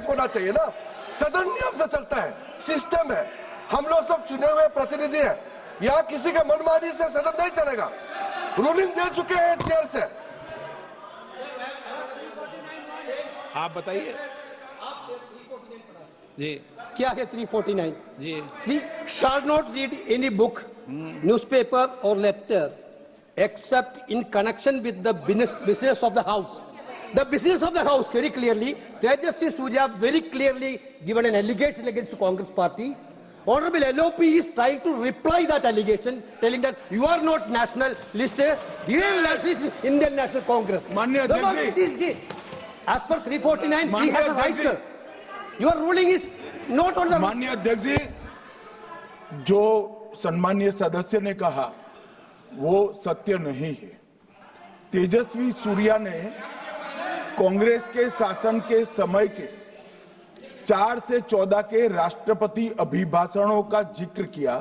Base होना चाहिए ना। सदन नियम से चलता है, सिस्टम है, हम लोग सब चुने हुए प्रतिनिधि हैं। यहाँ किसी का मनमानी से सदन नहीं चलेगा। रूलिंग दे चुके हैं चेयर से। आप बताइए जी, क्या है 349 जी? shall not read any book, newspaper or letter except in connection with the business of the house. The business of the house, very clearly, Tejasvi Surya very clearly given an allegation against the Congress party. Honorable LOP is trying to reply that allegation, telling that you are not national list, Indian nationalist, Indian National Congress. माननीय अध्यक्ष जी, as per 349, he has a right, sir. Your ruling is not on the. माननीय अध्यक्ष जी, जो सम्मानीय सदस्य ने कहा वो सत्य नहीं है। तेजस्वी सूर्या ने कांग्रेस के शासन के समय के 4 से 14 के राष्ट्रपति अभिभाषणों का जिक्र किया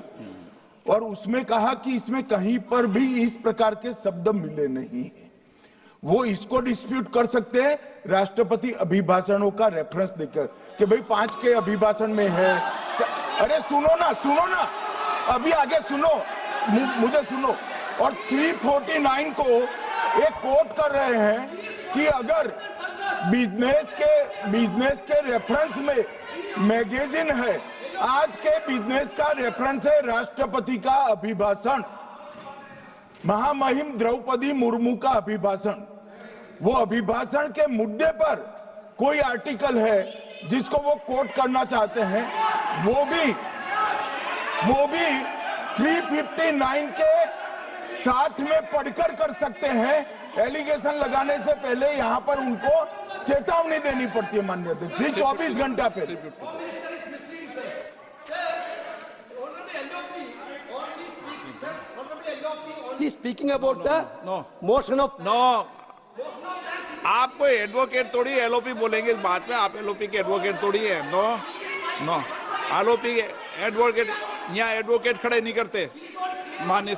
और उसमें कहा कि इसमें कहीं पर भी इस प्रकार के शब्द मिले नहीं हैं। वो इसको डिस्प्यूट कर सकते हैं राष्ट्रपति अभिभाषणों का रेफरेंस देकर कि भाई 5 के अभिभाषण में है। अरे सुनो ना, अभी आगे सुनो, मुझे सुनो। और 349 को एक कोट कर रहे हैं कि अगर बिजनेस के रेफरेंस में मैगजीन है, आज के बिजनेस का रेफरेंस है राष्ट्रपति का अभिभाषण, महामहिम द्रौपदी मुर्मू का अभिभाषण। वो अभिभाषण के मुद्दे पर कोई आर्टिकल है जिसको वो कोट करना चाहते हैं, वो भी 359 के साथ में पढ़कर कर सकते हैं। एलिगेशन लगाने से पहले यहाँ पर उनको चेतावनी देनी पड़ती है माननीय अध्यक्ष, 24 घंटा पहले। Speaking about the motion of आप कोई एडवोकेट थोड़ी एलओपी बोलेंगे इस बात में, आप एलओपी के एडवोकेट थोड़ी है। नो एलओपी के एडवोकेट, यहाँ एडवोकेट खड़े नहीं करते। माननीय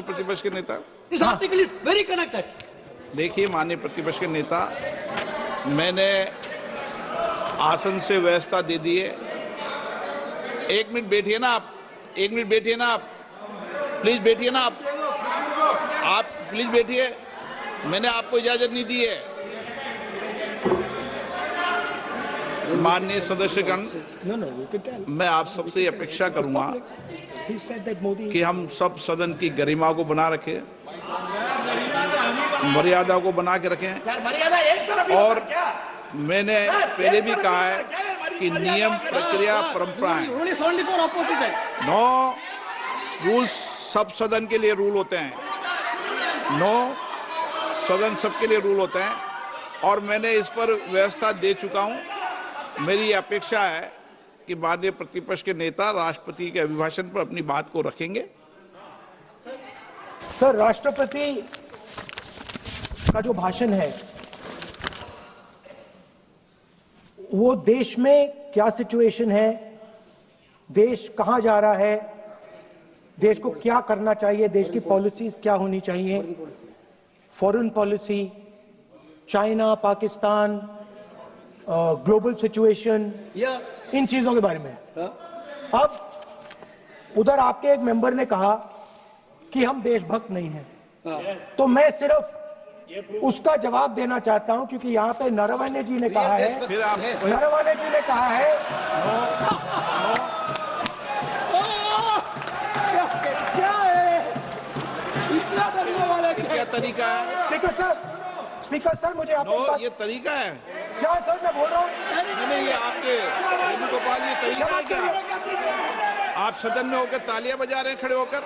प्रतिपक्ष के नेता, This article is very connected. देखिए माननीय प्रतिपक्ष के नेता, मैंने आसन से व्यवस्था दे दी है। 1 मिनट बैठिए ना आप, 1 मिनट बैठिए ना आप, प्लीज बैठिए ना आप प्लीज बैठिए। मैंने आपको इजाजत नहीं दी है। माननीय सदस्यगण, मैं आप सबसे अपेक्षा करूंगा कि हम सब सदन की गरिमा को बना रखें, मर्यादा को बना के रखें। और मैंने पहले भी कहा है कि नियम, प्रक्रिया, परंपराएं, नो रूल्स सब सदन के लिए रूल होते हैं, नो सदन सबके लिए रूल होते हैं। और मैंने इस पर व्यवस्था दे चुका हूं। मेरी अपेक्षा है कि माननीय प्रतिपक्ष के नेता राष्ट्रपति के अभिभाषण पर अपनी बात को रखेंगे। सर, राष्ट्रपति का जो भाषण है वो देश में क्या सिचुएशन है, देश कहां जा रहा है, देश को क्या करना चाहिए, देश की पॉलिसीज क्या होनी चाहिए, foreign policy, China, Pakistan, global situation, इन चीजों के बारे में। अब उधर आपके एक मेंबर ने कहा कि हम देशभक्त नहीं हैं, तो मैं सिर्फ उसका जवाब देना चाहता हूं क्योंकि यहाँ पे नरवणे जी ने कहा है, नरवणे जी ने कहा है क्या है, इतना डरने वाला क्या तरीका है? स्पीकर सर मुझे आप ये तरीका है क्या सर, मैं बोल रहा हूँ नहीं, ये आपके वेणुगोपाल, ये तरीका है क्या? आप सदन में होकर तालियां बजा रहे हैं खड़े होकर,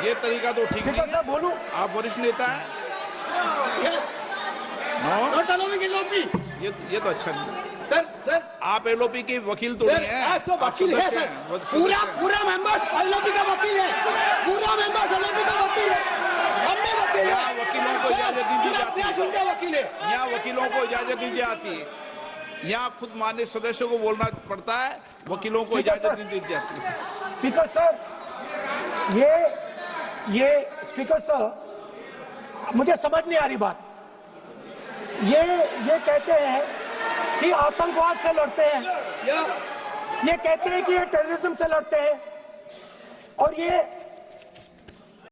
ये तरीका तो ठीक नहीं है। बोलूं, आप वरिष्ठ नेता हैं। ये तो अच्छा नहीं। सर आप एलओपी के वकील तो नहीं है, तो वकील है सर, पूरा मेंबर्स एलओपी का वकील है, पूरा मेंबर्स एलओपी का वकील है, हम भी वकील हैं। यहाँ वकीलों को इजाजत नहीं दी जाती है, वकील है, यहाँ वकीलों को इजाजत नहीं दी जाती है, यहाँ खुद माननीय सदस्यों को बोलना पड़ता है, वकीलों को इजाजत नहीं दी जाती। स्पीकर सर, ये स्पीकर सर, मुझे समझ नहीं आ रही बात। ये कहते हैं कि आतंकवाद से लड़ते हैं, ये कहते हैं कि ये टेररिज्म से लड़ते हैं, और ये